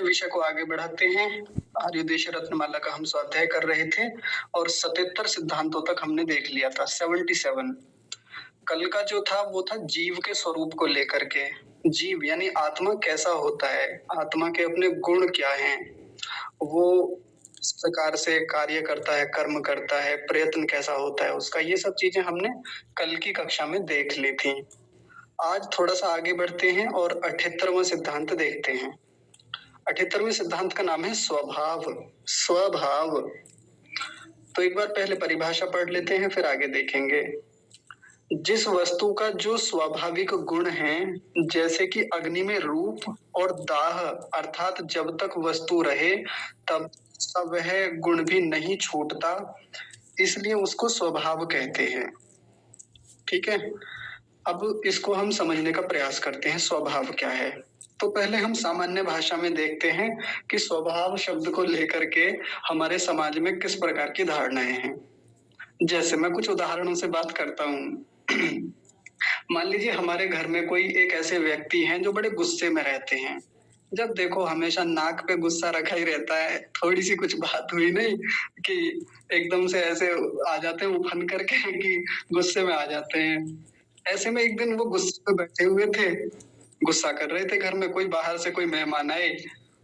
विषय को आगे बढ़ाते हैं। आर्योदेश रत्नमाला का हम स्वाध्याय कर रहे थे और 77 सिद्धांतों तक हमने देख लिया था। 77 कल का जो था वो था जीव के स्वरूप को लेकर के। जीव यानी आत्मा कैसा होता है, आत्मा के अपने गुण क्या हैं, वो इस प्रकार से कार्य करता है, कर्म करता है, प्रयत्न कैसा होता है उसका, ये सब चीजें हमने कल की कक्षा में देख ली थी। आज थोड़ा सा आगे बढ़ते हैं और 78वां सिद्धांत देखते हैं। 78वें सिद्धांत का नाम है स्वभाव। स्वभाव तो एक बार पहले परिभाषा पढ़ लेते हैं, फिर आगे देखेंगे। जिस वस्तु का जो स्वाभाविक गुण है, जैसे कि अग्नि में रूप और दाह, अर्थात जब तक वस्तु रहे तब तक वह गुण भी नहीं छूटता, इसलिए उसको स्वभाव कहते हैं। ठीक है, अब इसको हम समझने का प्रयास करते हैं, स्वभाव क्या है। तो पहले हम सामान्य भाषा में देखते हैं कि स्वभाव शब्द को लेकर के हमारे समाज में किस प्रकार की धारणाएं हैं। जैसे मैं कुछ उदाहरणों से बात करता हूँ। मान लीजिए हमारे घर में कोई एक ऐसे व्यक्ति हैं जो बड़े गुस्से में रहते हैं। जब देखो हमेशा नाक पे गुस्सा रखा ही रहता है, थोड़ी सी कुछ बात हुई नहीं कि एकदम से ऐसे आ जाते हैं उफन करके कि गुस्से में आ जाते हैं। ऐसे में एक दिन वो गुस्से में बैठे हुए थे, गुस्सा कर रहे थे घर में, कोई बाहर से कोई मेहमान आए,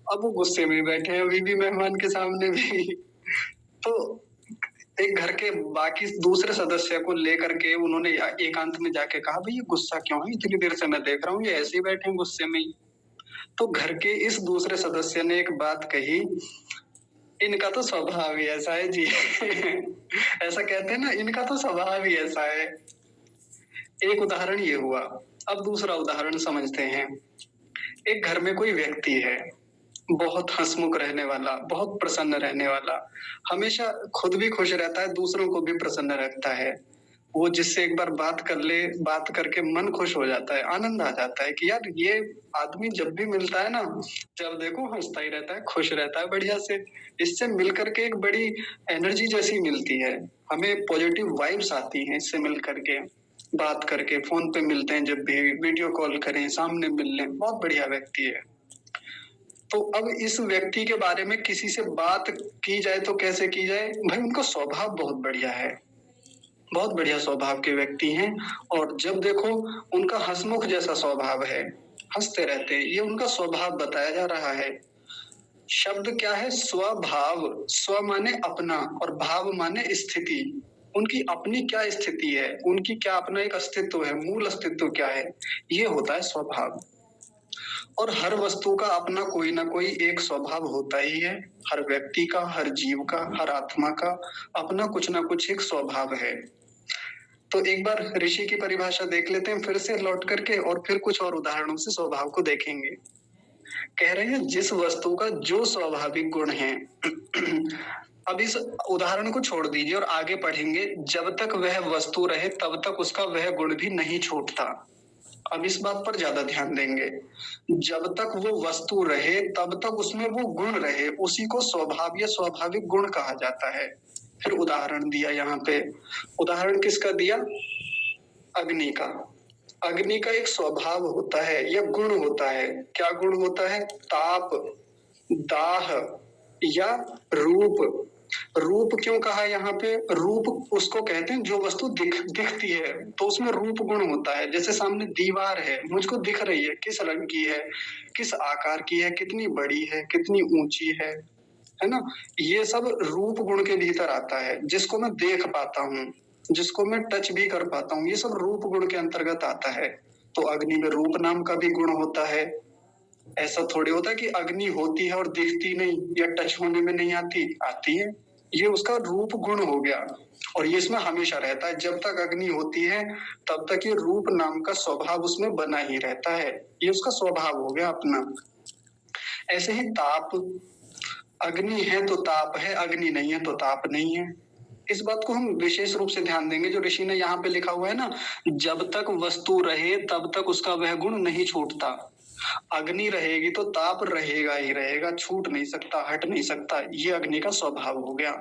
अब वो गुस्से में बैठे हैं अभी भी मेहमान के सामने भी। तो एक घर के बाकी दूसरे सदस्य को लेकर के उन्होंने एकांत में जाके कहा, भाई ये गुस्सा क्यों है, इतनी देर से मैं देख रहा हूँ ये ऐसे ही बैठे हैं गुस्से में ही। तो घर के इस दूसरे सदस्य ने एक बात कही, इनका तो स्वभाव ही ऐसा है जी। ऐसा कहते हैं ना, इनका तो स्वभाव ही ऐसा है। एक उदाहरण ये हुआ। अब दूसरा उदाहरण समझते हैं। एक घर में कोई व्यक्ति है, बहुत हंसमुख रहने वाला, बहुत प्रसन्न रहने वाला, हमेशा खुद भी खुश रहता है, दूसरों को भी प्रसन्न रखता है। वो जिससे एक बार बात कर ले, बात करके मन खुश हो जाता है, आनंद आ जाता है कि यार ये आदमी जब भी मिलता है ना, जब देखो हंसता ही रहता है, खुश रहता है बढ़िया से। इससे मिल करके एक बड़ी एनर्जी जैसी मिलती है, हमें पॉजिटिव वाइब्स आती हैं इससे मिल करके, बात करके। फोन पे मिलते हैं, जब भी वीडियो कॉल करें, सामने मिल लें, बहुत बढ़िया व्यक्ति है। तो अब इस व्यक्ति के बारे में किसी से बात की जाए तो कैसे की जाए? भाई उनका स्वभाव बहुत बढ़िया है, बहुत बढ़िया स्वभाव के व्यक्ति हैं, और जब देखो उनका हंसमुख जैसा स्वभाव है, हंसते रहते हैं, ये उनका स्वभाव बताया जा रहा है। शब्द क्या है? स्वभाव। स्व माने अपना और भाव माने स्थिति। उनकी अपनी क्या स्थिति है, उनकी क्या अपना एक अस्तित्व है, मूल अस्तित्व क्या है, ये होता है स्वभाव। और हर वस्तु का अपना कोई ना कोई एक स्वभाव होता ही है। हर व्यक्ति का, हर जीव का, हर आत्मा का अपना कुछ ना कुछ एक स्वभाव है। तो एक बार ऋषि की परिभाषा देख लेते हैं फिर से लौट करके, और फिर कुछ और उदाहरणों से स्वभाव को देखेंगे। कह रहे हैं जिस वस्तु का जो स्वाभाविक गुण है। अब इस उदाहरण को छोड़ दीजिए और आगे पढ़ेंगे। जब तक वह वस्तु रहे तब तक उसका वह गुण भी नहीं छूटता। अब इस बात पर ज्यादा ध्यान देंगे। जब तक वो वस्तु रहे तब तक उसमें वो गुण रहे, उसी को स्वभाव या स्वाभाविक गुण कहा जाता है। फिर उदाहरण दिया यहाँ पे। उदाहरण किसका दिया? अग्नि का। अग्नि का एक स्वभाव होता है या गुण होता है। क्या गुण होता है? ताप, दाह या रूप। रूप क्यों कहा यहाँ पे? रूप उसको कहते हैं जो वस्तु दिखती है, तो उसमें रूप गुण होता है। जैसे सामने दीवार है, मुझको दिख रही है, किस रंग की है, किस आकार की है, कितनी बड़ी है, कितनी ऊंची है ना। ये सब रूप गुण के भीतर आता है, जिसको मैं देख पाता हूँ, जिसको मैं टच भी कर पाता हूँ, ये सब रूप गुण के अंतर्गत आता है। तो अग्नि में रूप नाम का भी गुण होता है। ऐसा थोड़ी होता है कि अग्नि होती है और दिखती नहीं या टच होने में नहीं आती, आती है। ये उसका रूप गुण हो गया, और ये इसमें हमेशा रहता है। जब तक अग्नि होती है तब तक ये रूप नाम का स्वभाव उसमें बना ही रहता है, ये उसका स्वभाव हो गया अपना। ऐसे ही ताप, अग्नि है तो ताप है, अग्नि नहीं है तो ताप नहीं है। इस बात को हम विशेष रूप से ध्यान देंगे, जो ऋषि ने यहाँ पे लिखा हुआ है ना, जब तक वस्तु रहे तब तक उसका वह गुण नहीं छूटता। अग्नि रहेगी तो ताप रहेगा ही रहेगा, छूट नहीं सकता, हट नहीं सकता। ये अग्नि का स्वभाव हो गया।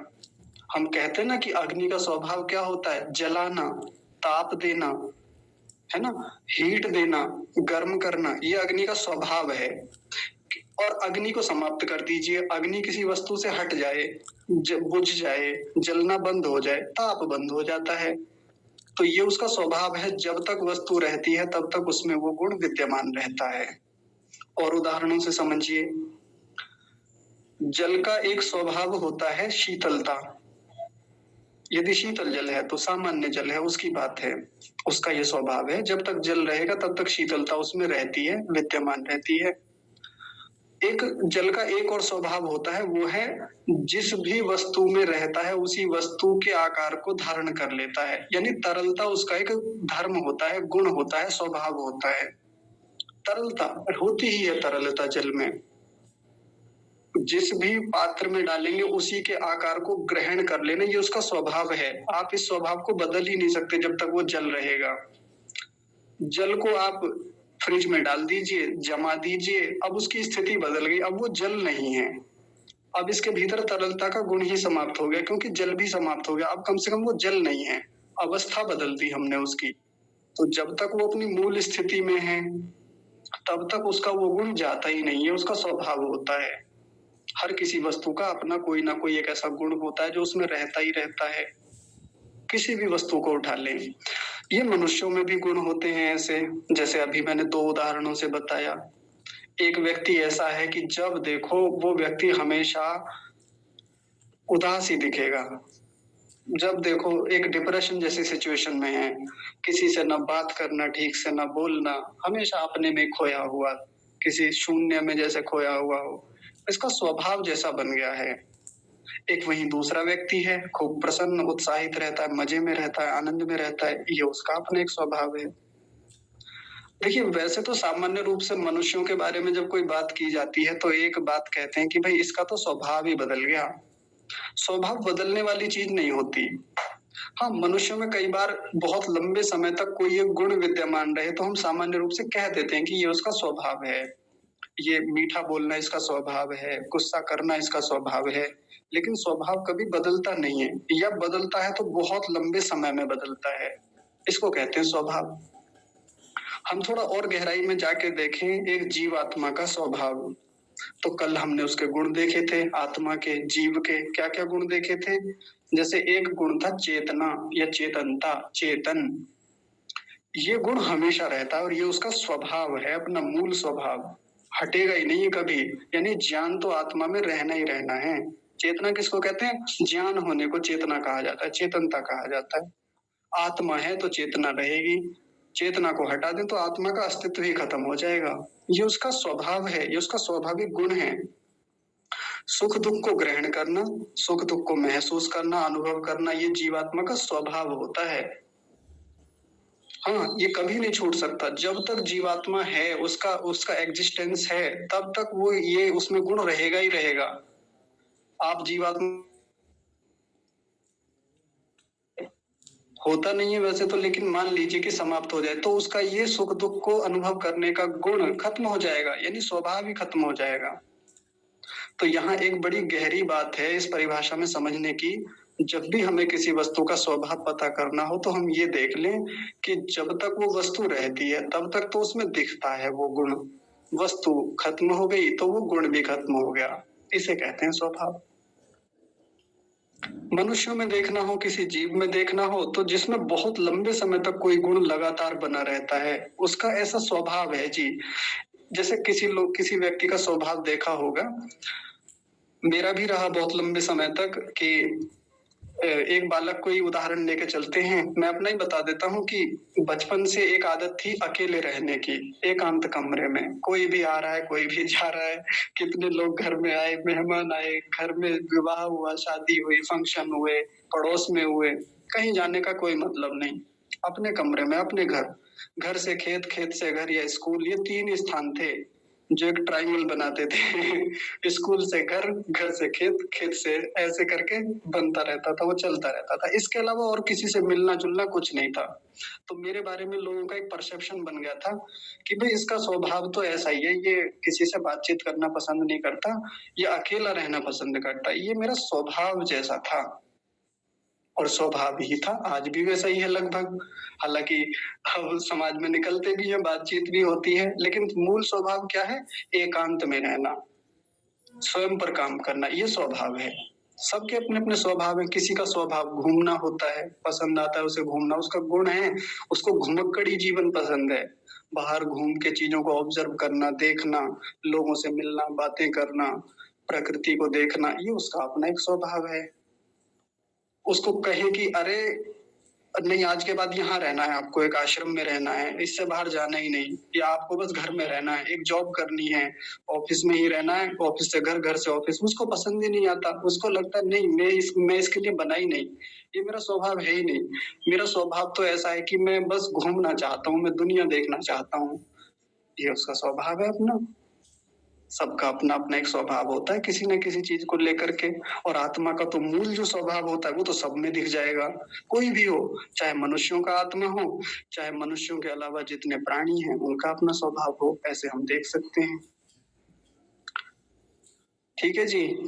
हम कहते हैं ना कि अग्नि का स्वभाव क्या होता है? जलाना, ताप देना, है ना, हीट देना, गर्म करना, ये अग्नि का स्वभाव है। और अग्नि को समाप्त कर दीजिए। अग्नि किसी वस्तु से हट जाए, बुझ जाए, जलना बंद हो जाए, ताप बंद हो जाता है। तो ये उसका स्वभाव है, जब तक वस्तु रहती है तब तक उसमें वो गुण विद्यमान रहता है। और उदाहरणों से समझिए, जल का एक स्वभाव होता है शीतलता। यदि शीतल जल है तो सामान्य जल है, उसकी बात है, उसका ये स्वभाव है, जब तक जल रहेगा तब तक शीतलता उसमें रहती है, विद्यमान रहती है। एक जल का एक और स्वभाव होता है, वो है जिस भी वस्तु में रहता है उसी वस्तु के आकार को धारण कर लेता है। यानी तरलता उसका एक धर्म होता है, गुण होता है, स्वभाव होता है। तरलता होती ही है, तरलता जल में जिस भी पात्र में डालेंगे उसी के आकार को ग्रहण कर लेना, ये उसका स्वभाव है। आप इस स्वभाव को बदल ही नहीं सकते जब तक वो जल रहेगा। जल को आप फ्रिज में डाल दीजिए, जमा दीजिए, अब उसकी स्थिति बदल गई, अब वो जल नहीं है। अब इसके भीतर तरलता का गुण ही समाप्त हो गया, क्योंकि जल भी समाप्त हो गया। अब कम से कम वो जल नहीं है, अवस्था बदल दी हमने उसकी। तो जब तक वो अपनी मूल स्थिति में है तब तक उसका वो गुण जाता ही नहीं है, उसका स्वभाव होता है। हर किसी वस्तु का अपना कोई ना कोई एक ऐसा गुण होता है जो उसमें रहता ही रहता है। किसी भी वस्तु को उठा लें, ये मनुष्यों में भी गुण होते हैं ऐसे, जैसे अभी मैंने 2 उदाहरणों से बताया। एक व्यक्ति ऐसा है कि जब देखो वो व्यक्ति हमेशा उदास ही दिखेगा। जब देखो एक डिप्रेशन जैसी सिचुएशन में है, किसी से ना बात करना, ठीक से ना बोलना, हमेशा अपने में खोया हुआ, किसी शून्य में जैसे खोया हुआ हो, इसका स्वभाव जैसा बन गया है। एक वहीं दूसरा व्यक्ति है, खूब प्रसन्न, उत्साहित रहता है, मजे में रहता है, आनंद में रहता है, ये उसका अपना एक स्वभाव है। देखिए, वैसे तो सामान्य रूप से मनुष्यों के बारे में जब कोई बात की जाती है तो एक बात कहते हैं कि भाई इसका तो स्वभाव ही बदल गया। स्वभाव बदलने वाली चीज नहीं होती। हाँ, मनुष्यों में कई बार बहुत लंबे समय तक कोई एक गुण विद्यमान रहे तो हम सामान्य रूप से कह देते हैं कि ये उसका स्वभाव है। ये मीठा बोलना इसका स्वभाव है, गुस्सा करना इसका स्वभाव है। लेकिन स्वभाव कभी बदलता नहीं है, या बदलता है तो बहुत लंबे समय में बदलता है। इसको कहते हैं स्वभाव। हम थोड़ा और गहराई में जाके देखें एक जीवात्मा का स्वभाव, तो कल हमने उसके गुण देखे थे, आत्मा के, जीव के क्या क्या गुण देखे थे। जैसे एक गुण था चेतना या चेतनता, चेतन। ये गुण हमेशा रहता है और ये उसका स्वभाव है, अपना मूल स्वभाव, हटेगा ही नहीं कभी। यानी ज्ञान तो आत्मा में रहना ही रहना है। चेतना किसको कहते हैं? ज्ञान होने को चेतना कहा जाता है, चेतनता कहा जाता है। आत्मा है तो चेतना रहेगी, चेतना को हटा दें तो आत्मा का अस्तित्व ही खत्म हो जाएगा। ये उसका स्वभाव है, ये उसका स्वाभाविक गुण है। सुख दुख को ग्रहण करना, सुख दुख को महसूस करना, अनुभव करना, ये जीवात्मा का स्वभाव होता है। हाँ, ये कभी नहीं छूट सकता। जब तक जीवात्मा है, उसका उसका एग्जिस्टेंस है, तब तक वो ये उसमें गुण रहेगा ही रहेगा। आप जीवात्मा होता नहीं है वैसे तो, लेकिन मान लीजिए कि समाप्त हो जाए तो उसका ये सुख दुख को अनुभव करने का गुण खत्म हो जाएगा, यानी स्वभाव ही खत्म हो जाएगा। तो यहाँ एक बड़ी गहरी बात है इस परिभाषा में समझने की। जब भी हमें किसी वस्तु का स्वभाव पता करना हो तो हम ये देख लें कि जब तक वो वस्तु रहती है तब तक तो उसमें दिखता है वो गुण, वस्तु खत्म हो गई तो वो गुण भी खत्म हो गया। इसे कहते हैं स्वभाव। मनुष्यों में देखना हो, किसी जीव में देखना हो, तो जिसमें बहुत लंबे समय तक कोई गुण लगातार बना रहता है, उसका ऐसा स्वभाव है जी। जैसे किसी व्यक्ति का स्वभाव देखा होगा, मेरा भी रहा बहुत लंबे समय तक, कि एक बालक को ही उदाहरण लेके चलते हैं। मैं अपना ही बता देता हूँ कि बचपन से एक आदत थी अकेले रहने की, एकांत कमरे में। कोई भी आ रहा है, कोई भी जा रहा है, कितने लोग घर में आए, मेहमान आए, घर में विवाह हुआ, शादी हुई, फंक्शन हुए, पड़ोस में हुए, कहीं जाने का कोई मतलब नहीं। अपने कमरे में, अपने घर, घर से खेत, खेत से घर या स्कूल, ये 3 स्थान थे जो एक ट्रायंगल बनाते थे। स्कूल से घर, घर से खेत, खेत से, ऐसे करके बनता रहता था, वो चलता रहता था। इसके अलावा और किसी से मिलना जुलना कुछ नहीं था। तो मेरे बारे में लोगों का एक परसेप्शन बन गया था कि भाई इसका स्वभाव तो ऐसा ही है, ये किसी से बातचीत करना पसंद नहीं करता, ये अकेला रहना पसंद करता है। ये मेरा स्वभाव जैसा था। और स्वभाव ही था, आज भी वैसा ही है लगभग। हालाँकि अब समाज में निकलते भी हैं, बातचीत भी होती है, लेकिन मूल स्वभाव क्या है? एकांत में रहना, स्वयं पर काम करना, ये स्वभाव है। सबके अपने-अपने स्वभाव हैं, किसी का स्वभाव घूमना होता है, पसंद आता है उसे घूमना, उसका गुण है, उसको घुमक्कड़ी जीवन पसंद है। बाहर घूम के चीज़ों को ऑब्ज़र्व करना, देखना, लोगों से मिलना, बातें करना, प्रकृति को देखना, ये उसका अपना एक स्वभाव है। उसको कहें कि अरे नहीं, आज के बाद यहाँ रहना है, आपको एक आश्रम में रहना है, इससे बाहर जाना ही नहीं, या आपको बस घर में रहना है, एक जॉब करनी है, ऑफिस में ही रहना है, ऑफिस से घर से ऑफिस, उसको पसंद ही नहीं आता। उसको लगता है नहीं, मैं इसके लिए बना ही नहीं, ये मेरा स्वभाव है ही नहीं। मेरा स्वभाव तो ऐसा है कि मैं बस घूमना चाहता हूँ, मैं दुनिया देखना चाहता हूँ। ये उसका स्वभाव है अपना। सबका अपना-अपना एक स्वभाव होता है किसी न किसी चीज़ को लेकर के, और आत्मा का तो मूल जो स्वभाव होता है वो तो सब में दिख जाएगा। कोई भी हो, चाहे मनुष्यों का आत्मा हो, चाहे मनुष्यों के अलावा जितने प्राणी हैं उनका अपना स्वभाव हो, ऐसे हम देख सकते हैं। ठीक है जी।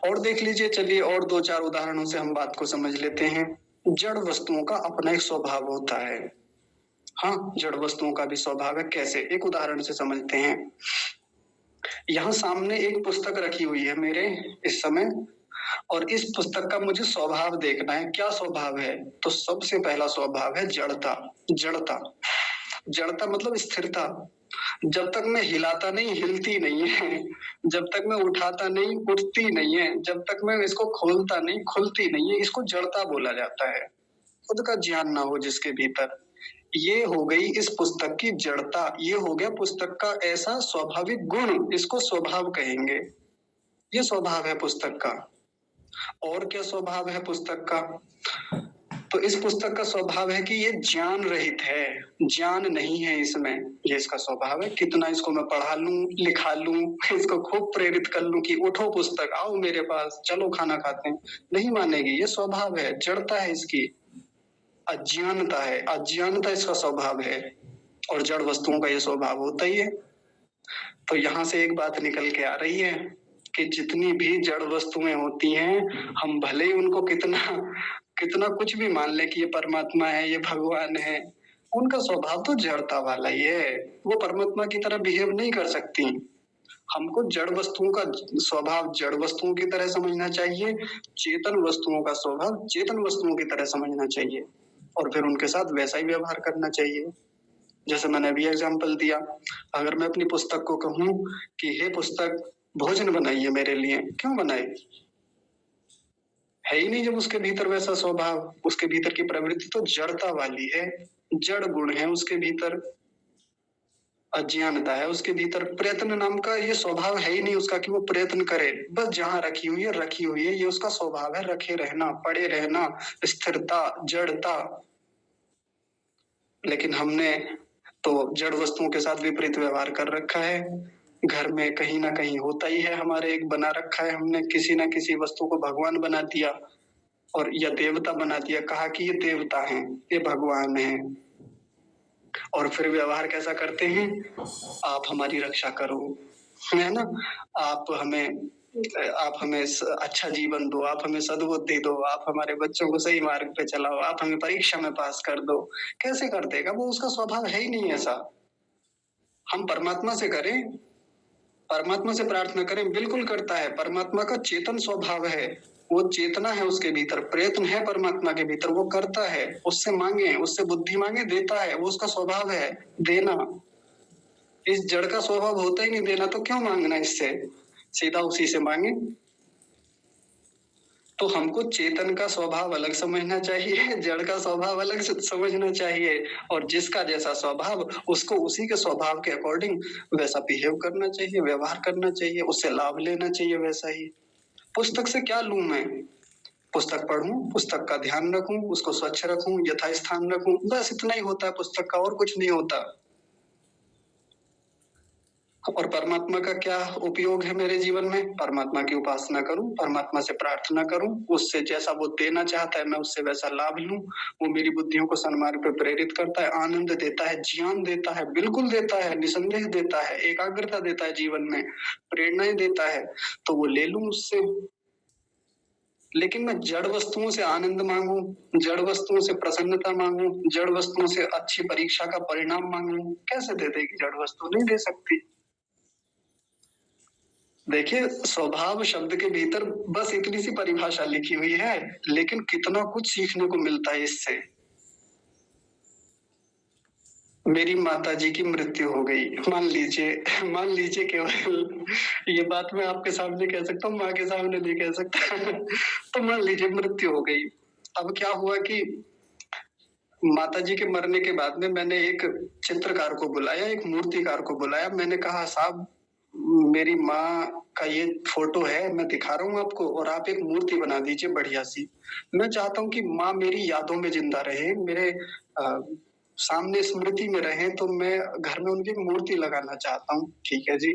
और देख लीजिए, चलिए और 2-4 उदाहरणों से हम बात को समझ लेते हैं। जड़ वस्तुओं का अपना एक स्वभाव होता है। हाँ, जड़ वस्तुओं का भी स्वभाव है, कैसे? एक उदाहरण से समझते हैं। यहाँ सामने एक पुस्तक रखी हुई है मेरे इस समय, और इस पुस्तक का मुझे स्वभाव देखना है, क्या स्वभाव है? तो सबसे पहला स्वभाव है जड़ता। जड़ता, जड़ता मतलब स्थिरता। जब तक मैं हिलाता नहीं, हिलती नहीं है। जब तक मैं उठाता नहीं, उठती नहीं है। जब तक मैं इसको खोलता नहीं, खुलती नहीं है। इसको जड़ता बोला जाता है। खुद का ज्ञान ना हो जिसके भीतर, ये हो गई इस पुस्तक की जड़ता। ये हो गया पुस्तक का ऐसा स्वाभाविक गुण, इसको स्वभाव कहेंगे। ये स्वभाव है पुस्तक का। और क्या स्वभाव है पुस्तक का? तो इस पुस्तक का स्वभाव है कि ये ज्ञान रहित है, ज्ञान नहीं है इसमें, ये इसका स्वभाव है। कितना इसको मैं पढ़ा लूं, लिखा लूं, इसको खूब प्रेरित कर लूं कि उठो पुस्तक, आओ मेरे पास, चलो खाना खाते हैं, नहीं मानेगी। ये स्वभाव है, जड़ता है इसकी, अज्ञानता है, अज्ञानता इसका स्वभाव है। और जड़ वस्तुओं का ये स्वभाव होता ही है। तो यहाँ से एक बात निकल के आ रही है कि जितनी भी जड़ वस्तुएं होती हैं, हम भले ही उनको कितना कितना कुछ भी मान ले कि ये परमात्मा है, ये भगवान है, उनका स्वभाव तो जड़ता वाला ही है। वो परमात्मा की तरह बिहेव नहीं कर सकती। हमको जड़ वस्तुओं का स्वभाव जड़ वस्तुओं की तरह समझना चाहिए, चेतन वस्तुओं का स्वभाव चेतन वस्तुओं की तरह समझना चाहिए, और फिर उनके साथ वैसा ही व्यवहार करना चाहिए। जैसे मैंने अभी एग्जाम्पल दिया, अगर मैं अपनी पुस्तक को कहूँ कि हे पुस्तक, भोजन बनाइए मेरे लिए, क्यों बनाए? है ही नहीं जब उसके भीतर वैसा स्वभाव, उसके भीतर की प्रवृत्ति तो जड़ता वाली है, जड़ गुण है उसके भीतर, अज्ञानता है उसके भीतर। प्रयत्न नाम का ये स्वभाव है ही नहीं उसका कि वो प्रयत्न करे, बस जहां रखी हुई है रखी हुई है, ये उसका स्वभाव है, रखे रहना, पड़े रहना, स्थिरता, जड़ता। लेकिन हमने तो जड़ वस्तुओं के साथ विपरीत व्यवहार कर रखा है। घर में कहीं ना कहीं होता ही है, हमारे एक बना रखा है हमने, किसी ना किसी वस्तु को भगवान बना दिया और या देवता बना दिया, कहा कि ये देवता हैं, ये भगवान हैं। और फिर व्यवहार कैसा करते हैं? आप हमारी रक्षा करो, है ना? आप हमें अच्छा जीवन दो, आप हमें सद्बुद्धि दो, आप हमारे बच्चों को सही मार्ग पे चलाओ, आप हमें परीक्षा में पास कर दो। कैसे कर देगा वो? उसका स्वभाव है ही नहीं ऐसा। हम परमात्मा से करें, परमात्मा से प्रार्थना करें, बिल्कुल करता है। परमात्मा का चेतन स्वभाव है, वो चेतना है उसके भीतर, प्रयत्न है परमात्मा के भीतर, वो करता है। उससे मांगे, उससे बुद्धि मांगे, देता है, वो उसका स्वभाव है देना। इस जड़ का स्वभाव होता ही नहीं देना, तो क्यों मांगना इससे? सीधा उसी से मांगे। तो हमको चेतन का स्वभाव अलग समझना चाहिए, जड़ का स्वभाव अलग समझना चाहिए, और जिसका जैसा स्वभाव उसको उसी के स्वभाव के अकॉर्डिंग वैसा बिहेव करना चाहिए, व्यवहार करना चाहिए, उससे लाभ लेना चाहिए वैसा ही। पुस्तक से क्या लूं मैं? पुस्तक पढ़ूं, पुस्तक का ध्यान रखूं, उसको स्वच्छ रखूं, यथास्थान रखूं, बस इतना ही होता है पुस्तक का, और कुछ नहीं होता। और परमात्मा का क्या उपयोग है मेरे जीवन में? परमात्मा की उपासना करूं, परमात्मा से प्रार्थना करूं, उससे जैसा वो देना चाहता है मैं उससे वैसा लाभ लूं। वो मेरी बुद्धियों को सन्मार्ग पे प्रेरित करता है, आनंद देता है, ज्ञान देता है, बिल्कुल देता है, निसंदेह देता है, एकाग्रता देता है जीवन में, प्रेरणाएं देता है, तो वो ले लूं उससे। लेकिन मैं जड़ वस्तुओं से आनंद मांगू, जड़ वस्तुओं से प्रसन्नता मांगू, जड़ वस्तुओं से अच्छी परीक्षा का परिणाम मांगू, कैसे दे देगी जड़ वस्तु? नहीं दे सकती। देखिए, स्वभाव शब्द के भीतर बस इतनी सी परिभाषा लिखी हुई है, लेकिन कितना कुछ सीखने को मिलता है इससे। मेरी माताजी की मृत्यु हो गई, मान लीजिए केवल ये बात मैं आपके सामने कह सकता हूँ, माँ के सामने नहीं कह सकता। तो मान लीजिए मृत्यु हो गई। अब क्या हुआ कि माताजी के मरने के बाद में मैंने एक चित्रकार को बुलाया, एक मूर्तिकार को बुलाया। मैंने कहा, साहब मेरी माँ का ये फोटो है, मैं दिखा रहा हूँ आपको, और आप एक मूर्ति बना दीजिए बढ़िया सी। मैं चाहता हूँ कि माँ मेरी यादों में जिंदा रहे, मेरे सामने स्मृति में रहे, तो मैं घर में उनकी मूर्ति लगाना चाहता हूँ। ठीक है जी।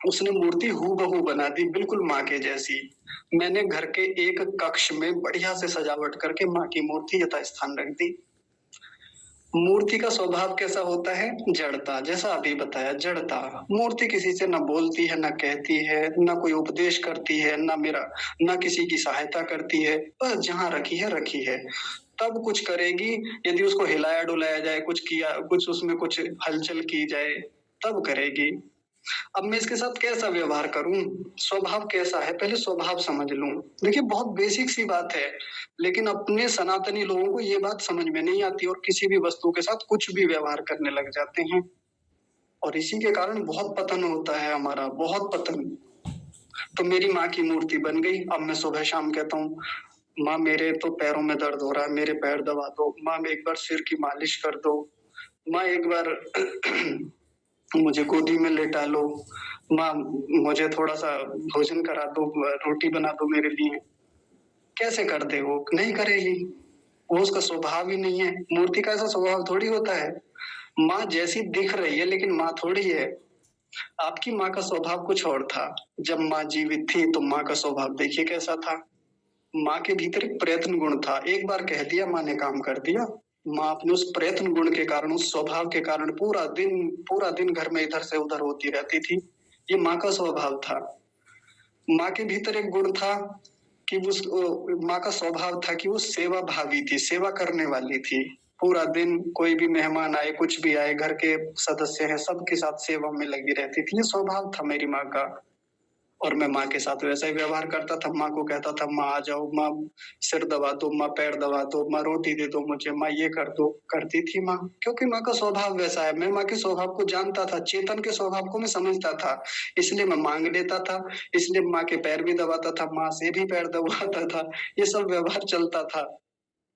उसने मूर्ति हूबहू बना दी, बिल्कुल माँ के जैसी। मैंने घर के एक कक्ष में बढ़िया से सजावट करके माँ की मूर्ति यथास्थान रख दी। मूर्ति का स्वभाव कैसा होता है? जड़ता, जैसा अभी बताया, जड़ता। मूर्ति किसी से न बोलती है, न कहती है, न कोई उपदेश करती है, न किसी की सहायता करती है, बस जहाँ रखी है रखी है। तब कुछ करेगी यदि उसको हिलाया डुलाया जाए, कुछ उसमें कुछ हलचल की जाए, तब करेगी। अब मैं इसके साथ कैसा व्यवहार करूं? स्वभाव कैसा है, पहले स्वभाव समझ लूं। देखिए, बहुत बेसिक सी बात है, लेकिन अपने सनातनी लोगों को ये बात समझ में नहीं आती और किसी भी वस्तु के साथ कुछ भी व्यवहार करने लग जाते हैं, और इसी के कारण बहुत पतन होता है हमारा, बहुत पतन। तो मेरी माँ की मूर्ति बन गई। अब मैं सुबह शाम कहता हूँ, माँ मेरे तो पैरों में दर्द हो रहा है, मेरे पैर दबा दो। माँ एक बार सिर की मालिश कर दो। माँ एक बार मुझे गोदी में लेटा लो। माँ मुझे थोड़ा सा भोजन करा दो, रोटी बना दो मेरे लिए। कैसे कर दे? वो नहीं करेगी, वो उसका स्वभाव ही नहीं है। मूर्ति का ऐसा स्वभाव थोड़ी होता है। माँ जैसी दिख रही है, लेकिन माँ थोड़ी है। आपकी माँ का स्वभाव कुछ और था। जब माँ जीवित थी तो माँ का स्वभाव देखिए कैसा था। माँ के भीतर एक प्रयत्न गुण था। एक बार कह दिया, माँ ने काम कर दिया। माँ अपने उस प्रयत्न गुण के कारण, उस स्वभाव के कारण पूरा दिन घर में इधर से उधर होती रहती थी। ये माँ का स्वभाव था। माँ के भीतर एक गुण था कि माँ का स्वभाव था कि वो सेवा भावी थी, सेवा करने वाली थी। पूरा दिन कोई भी मेहमान आए, कुछ भी आए, घर के सदस्य हैं, सबके साथ सेवा में लगी रहती थी। ये स्वभाव था मेरी माँ का। और मैं माँ के साथ वैसा ही व्यवहार करता था। माँ को कहता था, माँ आ जाओ, माँ सिर दबा दो, माँ पैर दबा दो, माँ रोटी दे दो मुझे, माँ ये कर दो। करती थी माँ, क्योंकि माँ का स्वभाव वैसा है। मैं माँ के स्वभाव को जानता था, चेतन के स्वभाव को मैं समझता था, इसलिए मैं मांग लेता था। इसलिए माँ के पैर भी दबाता था, माँ से भी पैर दबाता था। ये सब व्यवहार चलता था।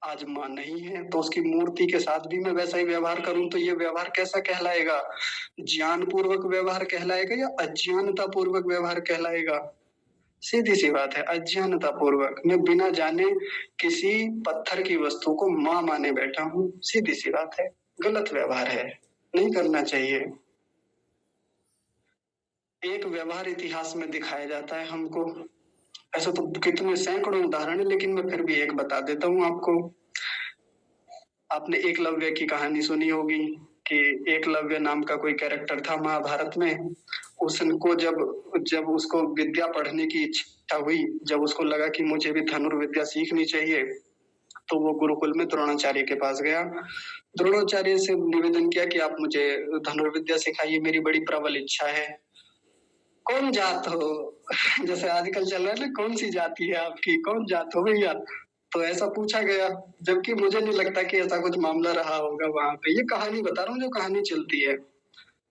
आज माँ नहीं है तो उसकी मूर्ति के साथ भी मैं वैसा ही व्यवहार करूं, तो ये व्यवहार कैसा कहलाएगा? ज्ञान पूर्वक व्यवहार कहलाएगा या अज्ञानता पूर्वक व्यवहार कहलाएगा? सीधी सी बात है, अज्ञानता पूर्वक। मैं बिना जाने किसी पत्थर की वस्तु को माँ माने बैठा हूँ। सीधी सी बात है, गलत व्यवहार है, नहीं करना चाहिए। एक व्यवहार इतिहास में दिखाया जाता है हमको। ऐसे तो कितने सैकड़ों उदाहरण है, लेकिन मैं फिर भी एक बता देता हूँ आपको। आपने एकलव्य की कहानी सुनी होगी कि एकलव्य नाम का कोई कैरेक्टर था महाभारत में। उसको जब जब उसको विद्या पढ़ने की इच्छा हुई, जब उसको लगा कि मुझे भी धनुर्विद्या सीखनी चाहिए, तो वो गुरुकुल में द्रोणाचार्य के पास गया। द्रोणाचार्य से निवेदन किया कि आप मुझे धनुर्विद्या सिखाइए, मेरी बड़ी प्रबल इच्छा है। कौन जात हो? जैसे आजकल चल रहा है ना, कौन सी जाति है आपकी, कौन जात हो भैया? तो ऐसा पूछा गया, जबकि मुझे नहीं लगता कि ऐसा कुछ मामला रहा होगा वहां पे। ये कहानी बता रहा हूँ, जो कहानी चलती है।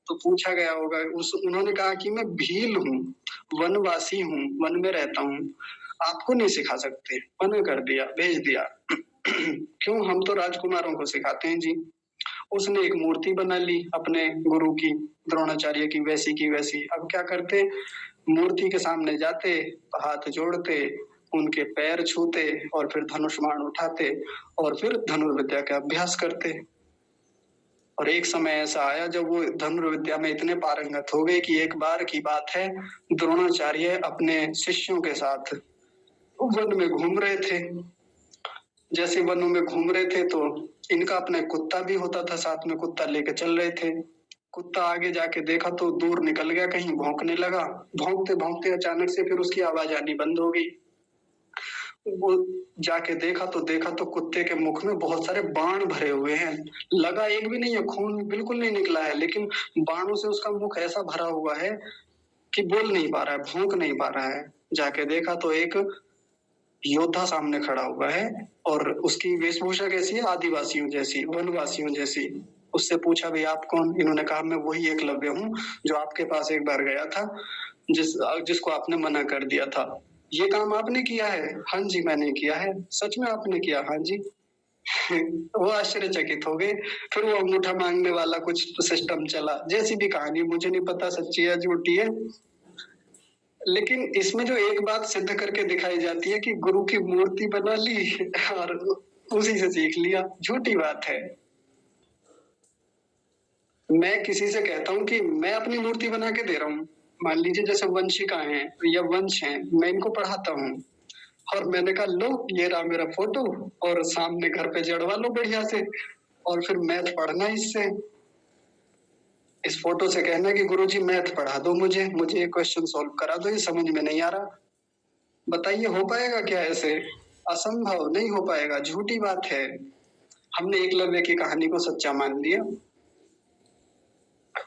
तो पूछा गया होगा, उन्होंने कहा कि मैं भील हूँ, वनवासी हूँ, वन में रहता हूँ, आपको नहीं सिखा सकते। मना कर दिया, भेज दिया। क्यों? हम तो राजकुमारों को सिखाते हैं जी। उसने एक मूर्ति बना ली अपने गुरु की, द्रोणाचार्य की वैसी। अब क्या करते? मूर्ति के सामने जाते, हाथ जोड़ते, उनके पैर छूते, और फिर धनुष बाण उठाते, और फिर धनुर्विद्या का अभ्यास करते। और एक समय ऐसा आया जब वो धनुर्विद्या में इतने पारंगत हो गए कि एक बार की बात है, द्रोणाचार्य अपने शिष्यों के साथ वन में घूम रहे थे। जैसे वनों में घूम रहे थे तो इनका अपना कुत्ता भी होता था, साथ में कुत्ता लेके चल रहे थे। कुत्ता आगे जाके देखा तो दूर निकल गया, कहीं भौंकने लगा। भौंकते भौंकते अचानक से फिर उसकी आवाज आनी बंद हो गई। वो जाके देखा तो कुत्ते के मुख में बहुत सारे बाण भरे हुए हैं। लगा एक भी नहीं है, खून बिल्कुल नहीं निकला है, लेकिन बाणों से उसका मुख ऐसा भरा हुआ है कि बोल नहीं पा रहा है, भौंक नहीं पा रहा है। जाके देखा तो एक योद्धा सामने खड़ा हुआ है और उसकी वेशभूषा कैसी है? आदिवासियों जैसी, वनवासियों जैसी। उससे पूछा, भाई आप कौन? इन्होंने कहा, मैं वही एकलव्य हूँ जो आपके पास एक बार गया था, जिसको आपने मना कर दिया था। ये काम आपने किया है? हाँ जी मैंने किया है। सच में आपने किया? हाँ जी। वो आश्चर्यचकित हो गए। फिर वो अंगूठा मांगने वाला कुछ सिस्टम चला। जैसी भी कहानी, मुझे नहीं पता सच्ची है झूठी है, लेकिन इसमें जो एक बात सिद्ध करके दिखाई जाती है कि गुरु की मूर्ति बना ली और उसी से सीख लिया। झूठी बात है। मैं किसी से कहता हूँ कि मैं अपनी मूर्ति बना के दे रहा हूँ, मान लीजिए जैसे वंशिकाएं हैं या वंश हैं, मैं इनको पढ़ाता हूँ और मैंने कहा लो ये रहा मेरा फोटो और सामने घर पे जड़वा लो बढ़िया से, और फिर मैथ पढ़ना इससे, इस फोटो से कहना कि गुरुजी मैथ पढ़ा दो मुझे ये क्वेश्चन सॉल्व करा दो, ये समझ में नहीं आ रहा। बताइए हो पाएगा क्या ऐसे? असंभव, नहीं हो पाएगा, झूठी बात है। हमने एकलव्य की कहानी को सच्चा मान लिया।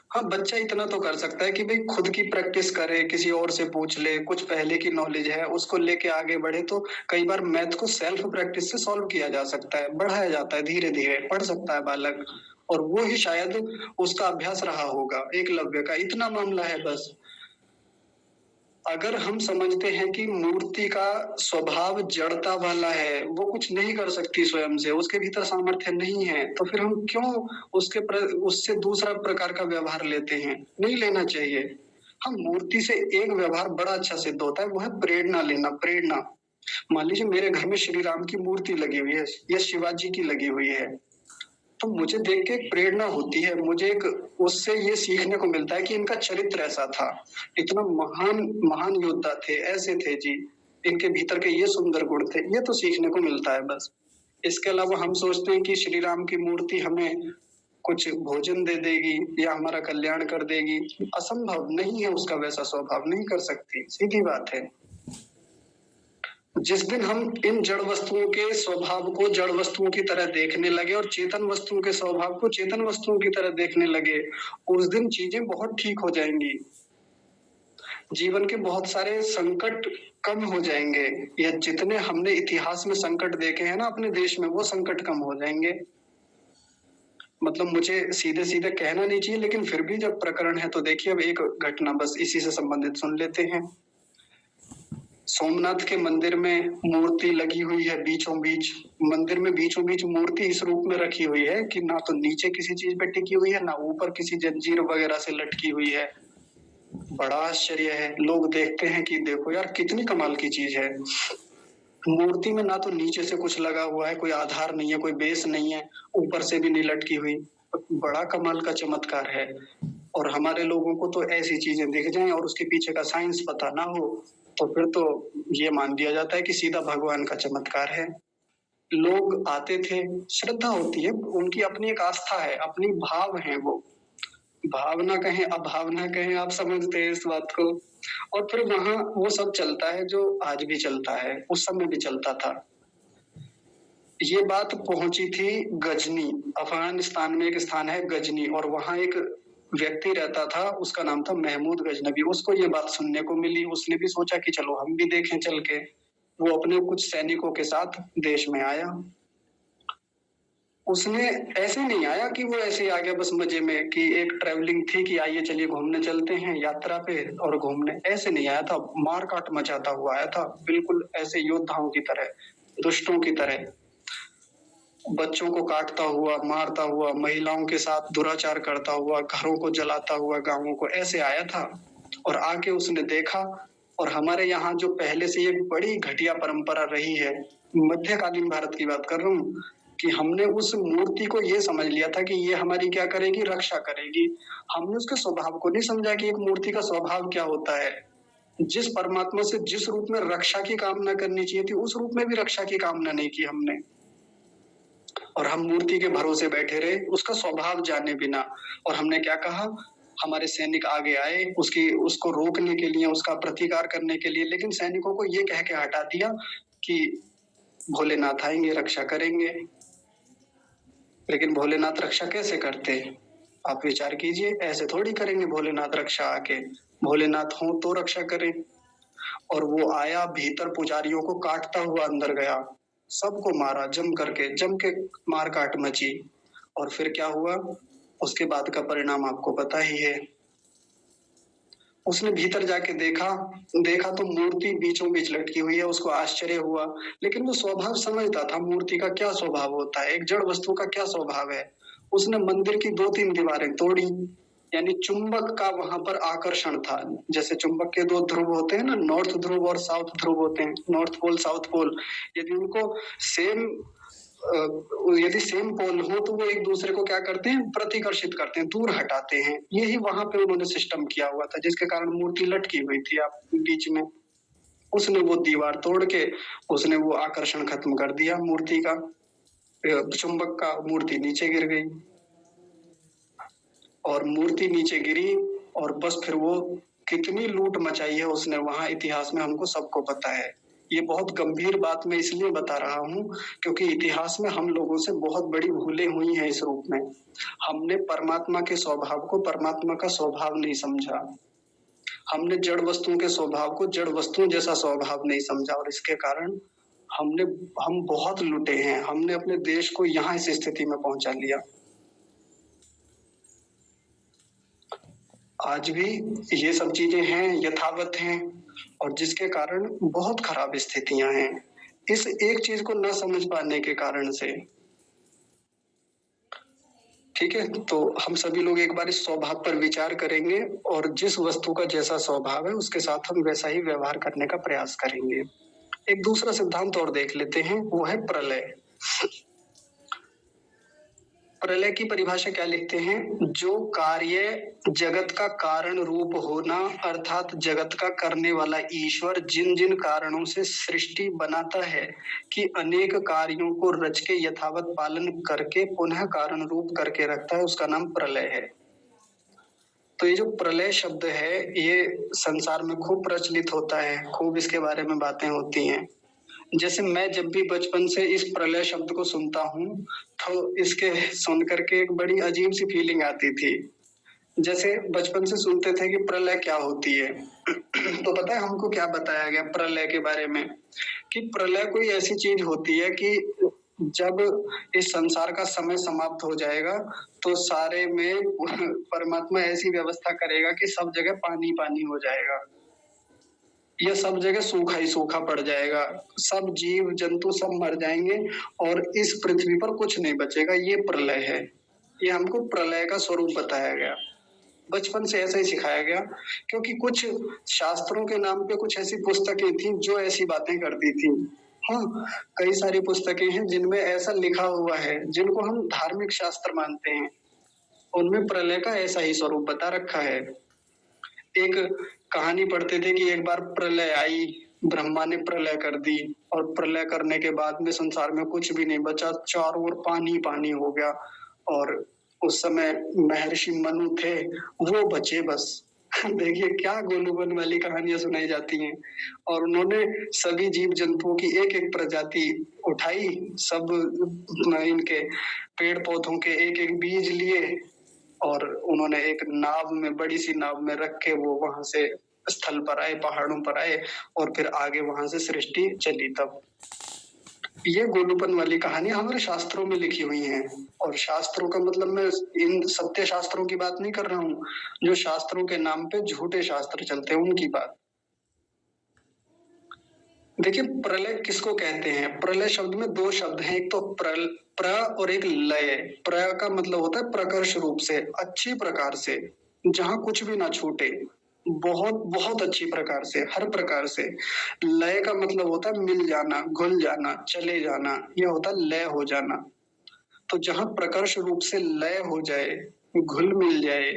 हाँ, बच्चा इतना तो कर सकता है कि भाई खुद की प्रैक्टिस करे, किसी और से पूछ ले, कुछ पहले की नॉलेज है उसको लेके आगे बढ़े, तो कई बार मैथ को सेल्फ प्रैक्टिस से सॉल्व किया जा सकता है, बढ़ाया जाता है, धीरे धीरे पढ़ सकता है बालक, और वो ही शायद उसका अभ्यास रहा होगा एकलव्य का। इतना मामला है बस। अगर हम समझते हैं कि मूर्ति का स्वभाव जड़ता वाला है, वो कुछ नहीं कर सकती स्वयं से, उसके भीतर सामर्थ्य नहीं है, तो फिर हम क्यों उससे दूसरा प्रकार का व्यवहार लेते हैं? नहीं लेना चाहिए। हम मूर्ति से एक व्यवहार बड़ा अच्छा सिद्ध होता है, वो है प्रेरणा लेना। प्रेरणा, मान लीजिए मेरे घर में श्री राम की मूर्ति लगी हुई है या शिवाजी की लगी हुई है, तो मुझे देख के एक प्रेरणा होती है, मुझे एक उससे ये सीखने को मिलता है कि इनका चरित्र ऐसा था, इतना महान महान योद्धा थे, ऐसे थे जी, इनके भीतर के ये सुंदर गुण थे, ये तो सीखने को मिलता है बस। इसके अलावा हम सोचते हैं कि श्री राम की मूर्ति हमें कुछ भोजन दे देगी या हमारा कल्याण कर देगी, असंभव, नहीं है उसका वैसा स्वभाव, नहीं कर सकती, सीधी बात है। जिस दिन हम इन जड़ वस्तुओं के स्वभाव को जड़ वस्तुओं की तरह देखने लगे और चेतन वस्तुओं के स्वभाव को चेतन वस्तुओं की तरह देखने लगे, उस दिन चीजें बहुत ठीक हो जाएंगी। जीवन के बहुत सारे संकट कम हो जाएंगे, या जितने हमने इतिहास में संकट देखे हैं ना अपने देश में, वो संकट कम हो जाएंगे। मतलब मुझे सीधे सीधे कहना नहीं चाहिए, लेकिन फिर भी जब प्रकरण है तो देखिए, अब एक घटना बस इसी से संबंधित सुन लेते हैं। सोमनाथ के मंदिर में मूर्ति लगी हुई है बीचों बीच, मंदिर में बीचों बीच मूर्ति इस रूप में रखी हुई है कि ना तो नीचे किसी चीज पे टिकी हुई है, ना ऊपर किसी जंजीर वगैरह से लटकी हुई है। बड़ा आश्चर्य है, लोग देखते हैं कि देखो यार कितनी कमाल की चीज है। मूर्ति में ना तो नीचे से कुछ लगा हुआ है, कोई आधार नहीं है, कोई बेस नहीं है, ऊपर से भी नहीं लटकी हुई, बड़ा कमाल का चमत्कार है। और हमारे लोगों को तो ऐसी चीजें दिख जाएं और उसके पीछे का साइंस पता ना हो, तो फिर तो ये मान दिया जाता है कि सीधा भगवान का चमत्कार है। लोग आते थे, श्रद्धा होती है उनकी, अपनी एक आस्था है, अपनी भाव है, वो भावना कहें अभावना कहें, आप समझते हैं इस बात को। और फिर वहां वो सब चलता है जो आज भी चलता है, उस समय भी चलता था। ये बात पहुंची थी गजनी, अफगानिस्तान में एक स्थान है गजनी, और वहां एक व्यक्ति रहता था, उसका नाम था महमूद गजनबी। उसको ये बात सुनने को मिली, उसने भी सोचा कि चलो हम भी देखें चल के। वो अपने कुछ सैनिकों के साथ देश में आया। उसने ऐसे नहीं आया कि वो ऐसे ही आ गया बस मजे में, कि एक ट्रैवलिंग थी कि आइए चलिए घूमने चलते हैं यात्रा पे और घूमने, ऐसे नहीं आया था। मार काट मचाता हुआ आया था, बिल्कुल ऐसे योद्धाओं की तरह, दुष्टों की तरह, बच्चों को काटता हुआ, मारता हुआ, महिलाओं के साथ दुराचार करता हुआ, घरों को जलाता हुआ, गांवों को, ऐसे आया था। और आके उसने देखा, और हमारे यहाँ जो पहले से एक बड़ी घटिया परंपरा रही है, मध्यकालीन भारत की बात कर रहा हूँ, कि हमने उस मूर्ति को ये समझ लिया था कि ये हमारी क्या करेगी, रक्षा करेगी। हमने उसके स्वभाव को नहीं समझा कि एक मूर्ति का स्वभाव क्या होता है। जिस परमात्मा से जिस रूप में रक्षा की कामना करनी चाहिए थी, उस रूप में भी रक्षा की कामना नहीं की हमने, और हम मूर्ति के भरोसे बैठे रहे उसका स्वभाव जाने बिना। और हमने क्या कहा, हमारे सैनिक आगे आए उसको रोकने के लिए, उसका प्रतिकार करने के लिए, लेकिन सैनिकों को ये कह के हटा दिया कि भोलेनाथ आएंगे, रक्षा करेंगे। लेकिन भोलेनाथ रक्षा कैसे करते? आप विचार कीजिए, ऐसे थोड़ी करेंगे भोलेनाथ रक्षा आके। भोलेनाथ हो तो रक्षा करें। और वो आया, भीतर पुजारियों को काटता हुआ अंदर गया, सबको मारा, जम के मार काट मची। और फिर क्या हुआ, उसके बाद का परिणाम आपको पता ही है। उसने भीतर जाके देखा देखा तो मूर्ति बीचों बीच लटकी हुई है। उसको आश्चर्य हुआ, लेकिन वो स्वभाव समझता था मूर्ति का क्या स्वभाव होता है, एक जड़ वस्तु का क्या स्वभाव है। उसने मंदिर की 2-3 दीवारें तोड़ी, यानी चुंबक का वहां पर आकर्षण था। जैसे चुंबक के 2 ध्रुव होते हैं ना, नॉर्थ ध्रुव और साउथ ध्रुव होते हैं, नॉर्थ पोल साउथ पोल। यदि उनको सेम यदि सेम पोल हो तो वो एक दूसरे को क्या करते हैं, प्रतिकर्षित करते हैं, दूर हटाते हैं। यही वहां पे उन्होंने सिस्टम किया हुआ था, जिसके कारण मूर्ति लटकी हुई थी आप बीच में। उसने वो दीवार तोड़ के उसने वो आकर्षण खत्म कर दिया मूर्ति का, चुंबक का। मूर्ति नीचे गिर गई, और मूर्ति नीचे गिरी, और बस फिर वो कितनी लूट मचाई है उसने वहां, इतिहास में हमको सबको पता है। ये बहुत गंभीर बात मैं इसलिए बता रहा हूँ क्योंकि इतिहास में हम लोगों से बहुत बड़ी भूलें हुई हैं इस रूप में। हमने परमात्मा के स्वभाव को परमात्मा का स्वभाव नहीं समझा। हमने जड़ वस्तुओं के स्वभाव को जड़ वस्तुओं जैसा स्वभाव नहीं समझा, और इसके कारण हम बहुत लुटे हैं। हमने अपने देश को यहाँ इस स्थिति में पहुंचा लिया। आज भी ये सब चीजें हैं, यथावत हैं, और जिसके कारण बहुत खराब स्थितियां हैं इस एक चीज को न समझ पाने के कारण से। ठीक है, तो हम सभी लोग एक बार इस स्वभाव पर विचार करेंगे, और जिस वस्तु का जैसा स्वभाव है उसके साथ हम वैसा ही व्यवहार करने का प्रयास करेंगे। एक दूसरा सिद्धांत और देख लेते हैं, वो है प्रलय। प्रलय की परिभाषा क्या लिखते हैं? जो कार्य जगत का कारण रूप होना, अर्थात जगत का करने वाला ईश्वर जिन जिन कारणों से सृष्टि बनाता है कि अनेक कार्यों को रच के यथावत पालन करके पुनः कारण रूप करके रखता है, उसका नाम प्रलय है। तो ये जो प्रलय शब्द है ये संसार में खूब प्रचलित होता है, खूब इसके बारे में बातें होती हैं। जैसे मैं जब भी बचपन से इस प्रलय शब्द को सुनता हूँ तो इसके सुन करके एक बड़ी अजीब सी फीलिंग आती थी। जैसे बचपन से सुनते थे कि प्रलय क्या होती है तो पता है हमको क्या बताया गया प्रलय के बारे में? कि प्रलय कोई ऐसी चीज होती है कि जब इस संसार का समय समाप्त हो जाएगा तो सारे में परमात्मा ऐसी व्यवस्था करेगा कि सब जगह पानी पानी हो जाएगा, यह सब जगह सूखा ही सूखा पड़ जाएगा, सब जीव जंतु सब मर जाएंगे और इस पृथ्वी पर कुछ नहीं बचेगा। ये प्रलय है। ये हमको प्रलय का स्वरूप बताया गया, बचपन से ऐसा ही सिखाया गया। क्योंकि कुछ शास्त्रों के नाम पे कुछ ऐसी पुस्तकें थी जो ऐसी बातें करती थी। हाँ, कई सारी पुस्तकें हैं जिनमें ऐसा लिखा हुआ है, जिनको हम धार्मिक शास्त्र मानते हैं, उनमें प्रलय का ऐसा ही स्वरूप बता रखा है। एक कहानी पढ़ते थे कि एक बार प्रलय आई, ब्रह्मा ने प्रलय कर दी, और प्रलय करने के बाद में संसार में कुछ भी नहीं बचा, चारों ओर पानी पानी हो गया। और उस समय महर्षि मनु थे, वो बचे बस। देखिए क्या गोलूबन वाली कहानियां सुनाई जाती हैं। और उन्होंने सभी जीव जंतुओं की एक एक प्रजाति उठाई, सब इनके पेड़ पौधों के एक एक बीज लिए, और उन्होंने एक नाव में, बड़ी सी नाव में रख के वो वहां से स्थल पर आए, पहाड़ों पर आए, और फिर आगे वहां से सृष्टि चली। तब ये गोलूपन वाली कहानी हमारे शास्त्रों में लिखी हुई है। और शास्त्रों का मतलब मैं इन सत्य शास्त्रों की बात नहीं कर रहा हूँ, जो शास्त्रों के नाम पे झूठे शास्त्र चलते हैं उनकी बात। देखिए प्रलय किसको कहते हैं? प्रलय शब्द में 2 शब्द हैं, एक तो प्र और एक लय। प्र का मतलब होता है प्रकर्ष रूप से, अच्छी प्रकार से, जहां कुछ भी ना छूटे, बहुत बहुत अच्छी प्रकार से, हर प्रकार से। लय का मतलब होता है मिल जाना, घुल जाना, चले जाना, ये होता है लय हो जाना। तो जहां प्रकर्ष रूप से लय हो जाए, घुल मिल जाए,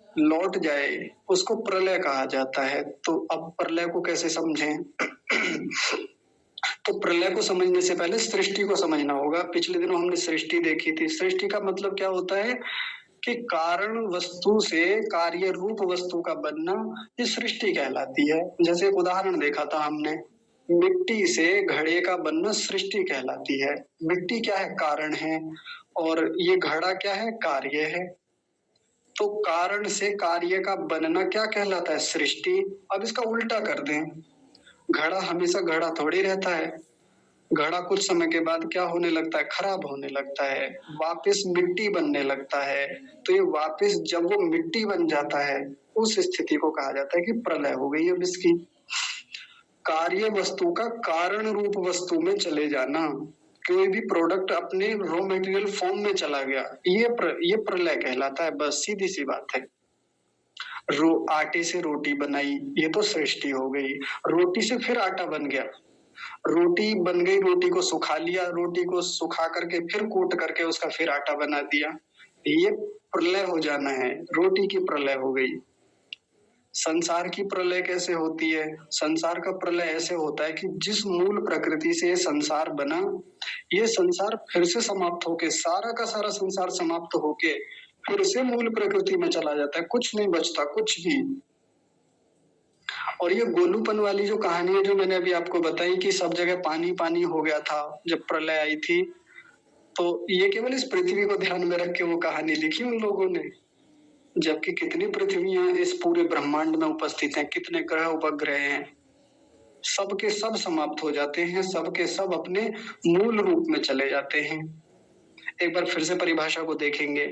लौट जाए, उसको प्रलय कहा जाता है। तो अब प्रलय को कैसे समझें? तो प्रलय को समझने से पहले सृष्टि को समझना होगा। पिछले दिनों हमने सृष्टि देखी थी। सृष्टि का मतलब क्या होता है कि कारण वस्तु से कार्य रूप वस्तु का बनना, ये सृष्टि कहलाती है। जैसे एक उदाहरण देखा था हमने मिट्टी से घड़े का बनना सृष्टि कहलाती है। मिट्टी क्या है? कारण है। और ये घड़ा क्या है? कार्य है। तो कारण से कार्य का बनना क्या कहलाता है? सृष्टि। अब इसका उल्टा कर दें, घड़ा हमेशा घड़ा थोड़ी रहता है। घड़ा कुछ समय के बाद क्या होने लगता है? खराब होने लगता है, वापस मिट्टी बनने लगता है। तो ये वापस जब वो मिट्टी बन जाता है, उस स्थिति को कहा जाता है कि प्रलय हो गई अब इसकी। कार्य वस्तु का कारण रूप वस्तु में चले जाना, कोई भी प्रोडक्ट अपने रॉ मटेरियल फॉर्म में चला गया, ये प्रलय कहलाता है। बस सीधी सी बात है। आटे से रोटी बनाई, ये तो सृष्टि हो गई। रोटी से फिर आटा बन गया, रोटी बन गई, रोटी को सुखा लिया, रोटी को सुखा करके फिर कूट करके उसका फिर आटा बना दिया, ये प्रलय हो जाना है। रोटी की प्रलय हो गई। संसार की प्रलय कैसे होती है? संसार का प्रलय ऐसे होता है कि जिस मूल प्रकृति से ये संसार बना, ये संसार फिर से समाप्त होके, सारा का सारा संसार समाप्त होके फिर से मूल प्रकृति में चला जाता है, कुछ नहीं बचता, कुछ भी। और ये गोलूपन वाली जो कहानी है जो मैंने अभी आपको बताई कि सब जगह पानी पानी हो गया था जब प्रलय आई थी, तो ये केवल इस पृथ्वी को ध्यान में रख के वो कहानी लिखी उन लोगों ने। जबकि कितनी पृथ्वियां इस पूरे ब्रह्मांड में उपस्थित हैं, कितने ग्रह उपग्रह हैं, सब के सब समाप्त हो जाते हैं, सब के सब अपने मूल रूप में चले जाते हैं। एक बार फिर से परिभाषा को देखेंगे,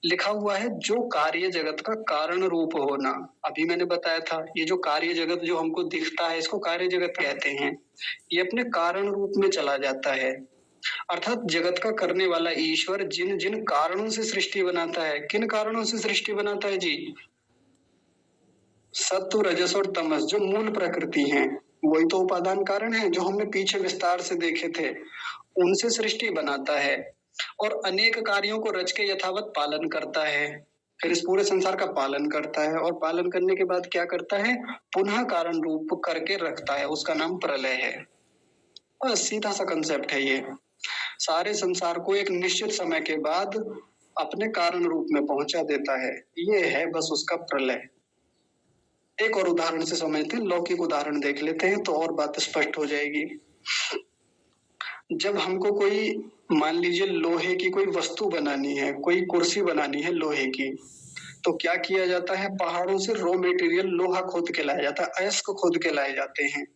लिखा हुआ है जो कार्य जगत का कारण रूप होना। अभी मैंने बताया था ये जो कार्य जगत जो हमको दिखता है इसको कार्य जगत कहते हैं। ये अपने कारण रूप में चला जाता है, अर्थात जगत का करने वाला ईश्वर जिन जिन कारणों से सृष्टि बनाता है। किन कारणों से सृष्टि बनाता है जी? सत्व, रजस और तमस जो मूल प्रकृति हैं, वही तो उपादान कारण है जो हमने पीछे विस्तार से देखे थे। उनसे सृष्टि बनाता है और अनेक कार्यों को रच के यथावत पालन करता है। फिर इस पूरे संसार का पालन करता है और पालन करने के बाद क्या करता है? पुनः कारण रूप करके रखता है, उसका नाम प्रलय है। बस सीधा सा कंसेप्ट है ये। सारे संसार को एक निश्चित समय के बाद अपने कारण रूप में पहुंचा देता है, ये है बस उसका प्रलय। एक और उदाहरण से समझते हैं, लौकिक उदाहरण देख लेते हैं तो और बात स्पष्ट हो जाएगी। जब हमको कोई, मान लीजिए लोहे की कोई वस्तु बनानी है, कोई कुर्सी बनानी है लोहे की, तो क्या किया जाता है? पहाड़ों से रॉ मटेरियल लोहा खोद के लाया जाता है, अयस्क खोद के लाए जाते हैं,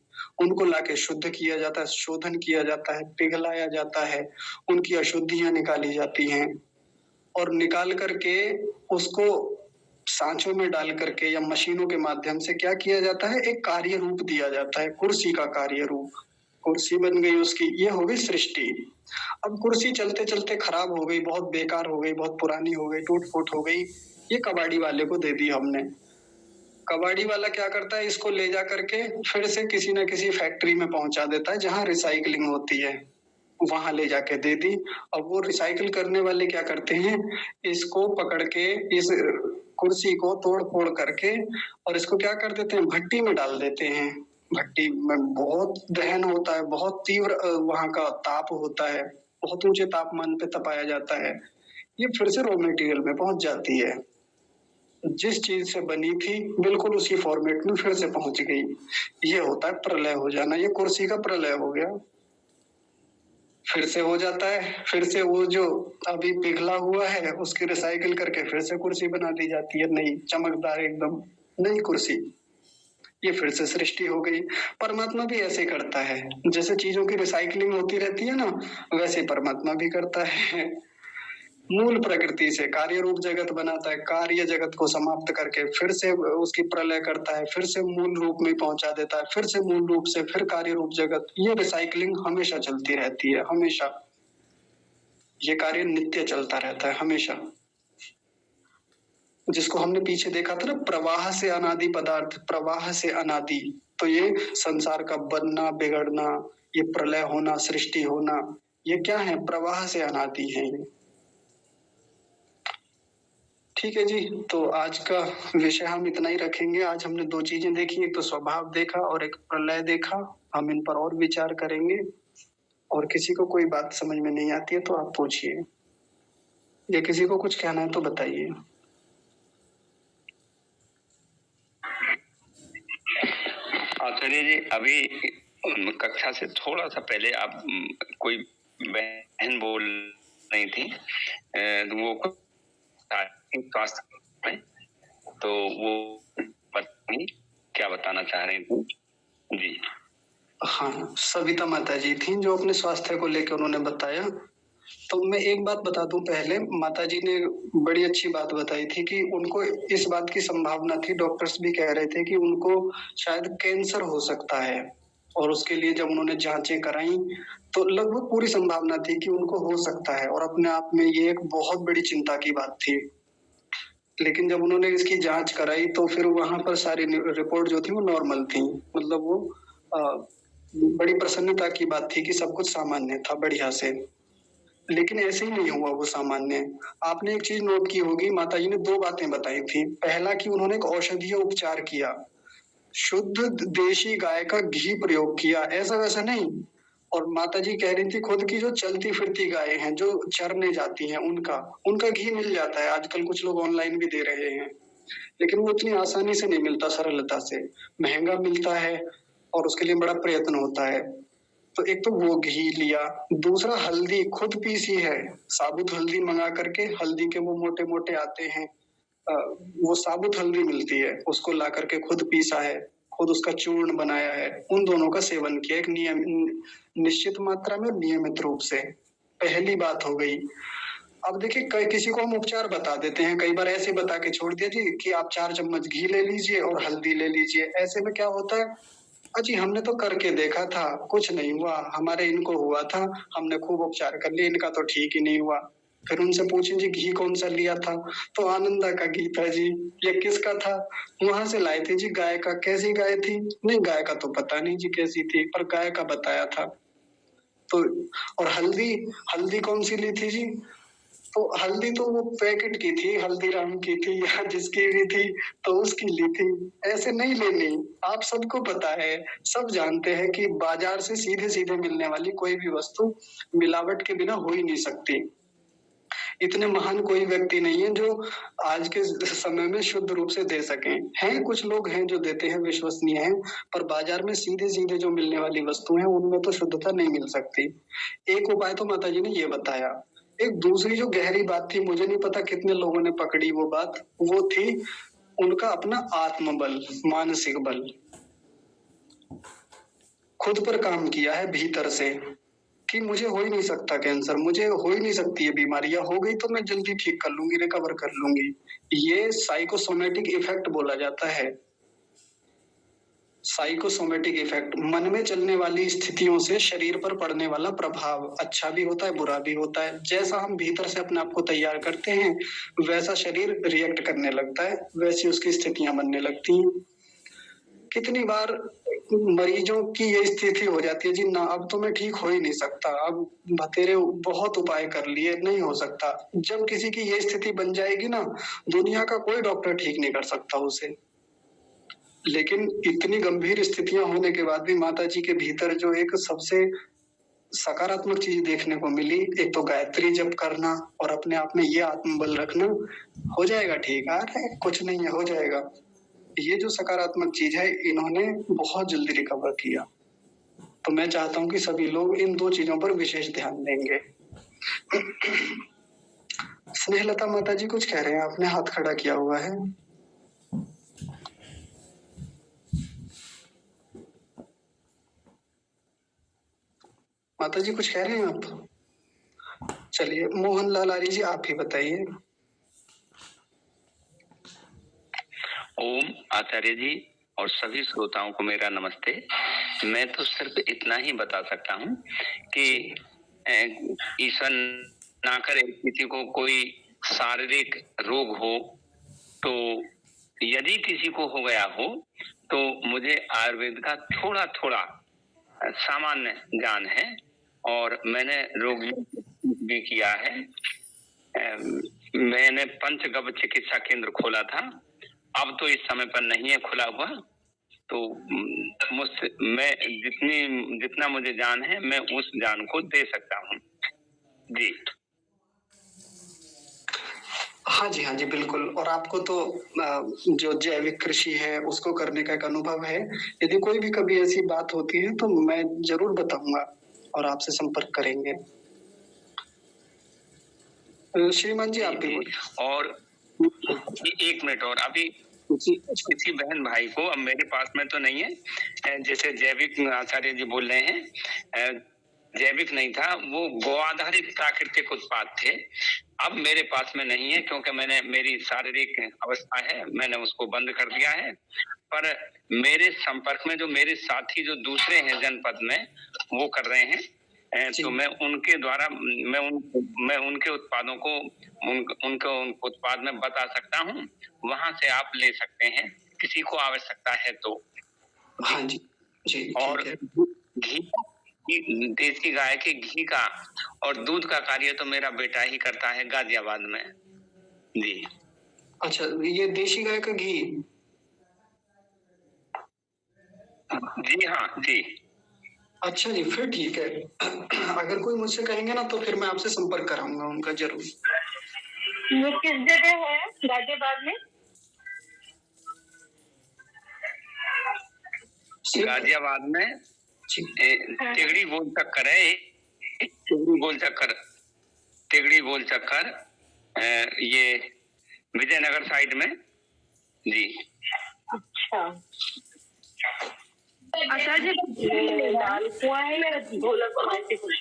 उनको लाके शुद्ध किया जाता है, शोधन किया जाता है, पिघलाया जाता है, उनकी अशुद्धियां निकाली जाती हैं और निकाल करके उसको सांचों में डाल करके या मशीनों के माध्यम से क्या किया जाता है? एक कार्य रूप दिया जाता है, कुर्सी का कार्य रूप। कुर्सी बन गई उसकी, ये हो गई सृष्टि। अब कुर्सी चलते चलते खराब हो गई, बहुत बेकार हो गई, बहुत पुरानी हो गई, टूट फूट हो गई, ये कबाड़ी वाले को दे दी हमने। कबाड़ी वाला क्या करता है? इसको ले जा करके फिर से किसी न किसी फैक्ट्री में पहुंचा देता है जहां रिसाइकलिंग होती है, वहां ले जाके दे दी। अब वो रिसाइकिल करने वाले क्या करते हैं? इसको पकड़ के इस कुर्सी को तोड़ फोड़ करके और इसको क्या कर देते हैं? भट्टी में डाल देते हैं। भट्टी में बहुत दहन होता है, बहुत तीव्र वहां का ताप होता है, बहुत ऊंचे तापमान पे तपाया जाता है, ये फिर से रॉ मटेरियल में पहुंच जाती है। जिस चीज से बनी थी बिल्कुल उसी फॉर्मेट में फिर से पहुंच गई। ये होता है प्रलय हो जाना, ये कुर्सी का प्रलय हो गया। फिर से हो जाता है, फिर से वो जो अभी पिघला हुआ है उसकी रिसाइकिल करके फिर से कुर्सी बना दी जाती है, नई चमकदार एकदम नई कुर्सी। ये फिर से सृष्टि हो गई। परमात्मा भी ऐसे करता है, जैसे चीजों की रिसाइकलिंग होती रहती है ना, वैसे परमात्मा भी करता है। मूल प्रकृति से कार्य रूप जगत बनाता है, कार्य जगत को समाप्त करके फिर से उसकी प्रलय करता है, फिर से मूल रूप में पहुंचा देता है, फिर से मूल रूप से फिर कार्य रूप जगत। ये रिसाइकलिंग हमेशा चलती रहती है, हमेशा। ये कार्य नित्य चलता रहता है हमेशा। जिसको हमने पीछे देखा था ना, प्रवाह से अनादि पदार्थ, प्रवाह से अनादि। तो ये संसार का बनना बिगड़ना, ये प्रलय होना, सृष्टि होना, ये क्या है? प्रवाह से अनादि है ये। ठीक है जी, तो आज का विषय हम इतना ही रखेंगे। आज हमने दो चीजें देखी, एक तो स्वभाव देखा और एक प्रलय देखा। हम इन पर और विचार करेंगे। और किसी को कोई बात समझ में नहीं आती है तो आप पूछिए, या किसी को कुछ कहना है तो बताइए। आचार्य जी, अभी कक्षा से थोड़ा सा पहले आप कोई बहन बोल रही थी, वो स्वास्थ्य में, तो वो क्या बताना चाह रही थी जी? हाँ, सविता माता जी थी जो अपने स्वास्थ्य को लेकर उन्होंने बताया। तो मैं एक बात बता दूं, पहले माता जी ने बड़ी अच्छी बात बताई थी कि उनको इस बात की संभावना थी, डॉक्टर्स भी कह रहे थे कि उनको शायद कैंसर हो सकता है, और उसके लिए जब उन्होंने जांचें कराई तो लगभग पूरी संभावना थी कि उनको हो सकता है, और अपने आप में ये एक बहुत बड़ी चिंता की बात थी। लेकिन जब उन्होंने इसकी जांच कराई तो फिर वहां पर सारी रिपोर्ट जो थी वो नॉर्मल थी, मतलब वो बड़ी प्रसन्नता की बात थी कि सब कुछ सामान्य था बढ़िया से। लेकिन ऐसे ही नहीं हुआ वो सामान्य। आपने एक चीज नोट की होगी, माताजी ने 2 बातें बताई थी। पहला कि उन्होंने एक औषधीय उपचार किया, शुद्ध देशी गाय का घी प्रयोग किया, ऐसा वैसा नहीं। और माताजी कह रही थी खुद की जो चलती फिरती गायें हैं, जो चरने जाती हैं, उनका घी मिल जाता है। आजकल कुछ लोग ऑनलाइन भी दे रहे हैं, लेकिन वो इतनी आसानी से नहीं मिलता, सरलता से। महँगा मिलता है और उसके लिए बड़ा प्रयत्न होता है। तो एक तो वो घी लिया, दूसरा हल्दी खुद पीसी है, साबुत हल्दी मंगा करके, हल्दी के वो मोटे-मोटे आते हैं, वो साबुत हल्दी मिलती है, उसको ला करके खुद पीसा है, खुद उसका चूर्ण बनाया है। उन दोनों का सेवन किया एक निश्चित मात्रा में, नियमित रूप से। पहली बात हो गई। अब देखिए किसी को हम उपचार बता देते हैं, कई बार ऐसे बता के छोड़ दिया जी कि आप 4 चम्मच घी ले लीजिए और हल्दी ले लीजिए। ऐसे में क्या होता है, अजी हमने तो करके देखा था, कुछ नहीं हुआ, हमारे इनको हुआ था, हमने खूब उपचार कर लिए, इनका तो ठीक ही नहीं हुआ। फिर उनसे पूछें जी घी कौन सा लिया था, तो आनंदा का घी था जी। ये किसका था, वहां से लाए थे जी गाय का। कैसी गाय थी, नहीं गाय का तो पता नहीं जी कैसी थी, पर गाय का बताया था। तो और हल्दी, हल्दी कौन सी ली थी जी, तो हल्दी तो वो पैकेट की थी, हल्दीराम की थी या जिसकी भी थी, तो उसकी ली थी। ऐसे नहीं लेनी। आप सबको पता है, सब जानते हैं कि बाजार से सीधे सीधे मिलने वाली कोई भी वस्तु मिलावट के बिना हो ही नहीं सकती। इतने महान कोई व्यक्ति नहीं है जो आज के समय में शुद्ध रूप से दे सके। हैं कुछ लोग हैं जो देते हैं, विश्वसनीय हैं, पर बाजार में सीधे सीधे जो मिलने वाली वस्तु है उनमें तो शुद्धता नहीं मिल सकती। एक उपाय तो माता जी ने ये बताया। एक दूसरी जो गहरी बात थी, मुझे नहीं पता कितने लोगों ने पकड़ी वो बात, वो थी उनका अपना आत्मबल, मानसिक बल। खुद पर काम किया है भीतर से कि मुझे हो ही नहीं सकता कैंसर, मुझे हो ही नहीं सकती ये बीमारी, या हो गई तो मैं जल्दी ठीक कर लूंगी, रिकवर कर लूंगी। ये साइकोसोमेटिक इफेक्ट बोला जाता है। साइकोसोमेटिक इफेक्ट, मन में चलने वाली स्थितियों से शरीर पर पड़ने वाला प्रभाव, अच्छा भी होता है बुरा भी होता है। जैसा हम भीतर से अपने आप को तैयार करते हैं वैसा शरीर रिएक्ट करने लगता है, वैसी उसकी स्थितियां बनने लगती हैं। कितनी बार मरीजों की ये स्थिति हो जाती है जी, ना अब तो मैं ठीक हो ही नहीं सकता, अब बतेरे बहुत उपाय कर लिए नहीं हो सकता। जब किसी की ये स्थिति बन जाएगी ना, दुनिया का कोई डॉक्टर ठीक नहीं कर सकता उसे। लेकिन इतनी गंभीर स्थितियां होने के बाद भी माता जी के भीतर जो एक सबसे सकारात्मक चीज देखने को मिली, एक तो गायत्री जप करना और अपने आप में ये आत्मबल रखना, हो जाएगा ठीक, अरे कुछ नहीं है, हो जाएगा। ये जो सकारात्मक चीज है इन्होंने बहुत जल्दी रिकवर किया। तो मैं चाहता हूँ कि सभी लोग इन 2 चीजों पर विशेष ध्यान देंगे। स्नेहलता माता जी कुछ कह रहे हैं, आपने हाथ खड़ा किया हुआ है। माता जी कुछ कह रहे हैं आप? चलिए मोहन लाल आर्य जी आप ही बताइए। ओम आचार्य जी और सभी श्रोताओं को मेरा नमस्ते। मैं तो सिर्फ इतना ही बता सकता हूँ कि ईश्वर ना करे किसी को कोई शारीरिक रोग हो, तो यदि किसी को हो गया हो तो मुझे आयुर्वेद का थोड़ा थोड़ा सामान्य ज्ञान है और मैंने रोग भी किया है। मैंने पंचगव्य चिकित्सा केंद्र खोला था, अब तो इस समय पर नहीं है खुला हुआ। तो मुझसे मैं जितना मुझे ज्ञान है मैं उस ज्ञान को दे सकता हूँ जी। हाँ जी, हाँ जी, बिल्कुल। और आपको तो जो जैविक कृषि है उसको करने का एक अनुभव है। यदि कोई भी कभी ऐसी बात होती है तो मैं ज़रूर बताऊँगा और आपसे संपर्क करेंगे। श्रीमान जी आप जी, भी जी। बोलिए। और 1 मिनट और अभी किसी बहन भाई को, अब मेरे पास में तो नहीं है, जैसे जैविक आचार्य जी बोल रहे हैं, जैविक नहीं था, वो गो आधारित प्राकृतिक उत्पाद थे। अब मेरे पास में नहीं है क्योंकि मेरी शारीरिक अवस्था है, मैंने उसको बंद कर दिया है। पर मेरे संपर्क में जो मेरे साथी जो दूसरे हैं जनपद में, वो कर रहे हैं। तो मैं उनके द्वारा मैं उनके उत्पादों को उनको उत्पाद में बता सकता हूँ, वहां से आप ले सकते हैं, किसी को आवश्यकता है तो। हाँ जी, जी, और ठीक है। घी देसी गाय के घी का और दूध का कार्य तो मेरा बेटा ही करता है गाजियाबाद में। जी। अच्छा, ये देशी गाय का घी? जी हाँ, जी। अच्छा जी, फिर ठीक है। अगर कोई मुझसे कहेंगे ना तो फिर मैं आपसे संपर्क कराऊँगा उनका ज़रूर। वो किस जगह है गाजियाबाद में? गाजियाबाद में जी। तिगड़ी गोल चक्कर है, तिगड़ी गोल चक्कर, तिगड़ी गोल चक्कर, ये विजयनगर साइड में। जी। अच्छा। आचार्य जी, दाल कुआं है या ढोलक ऐसे कुछ?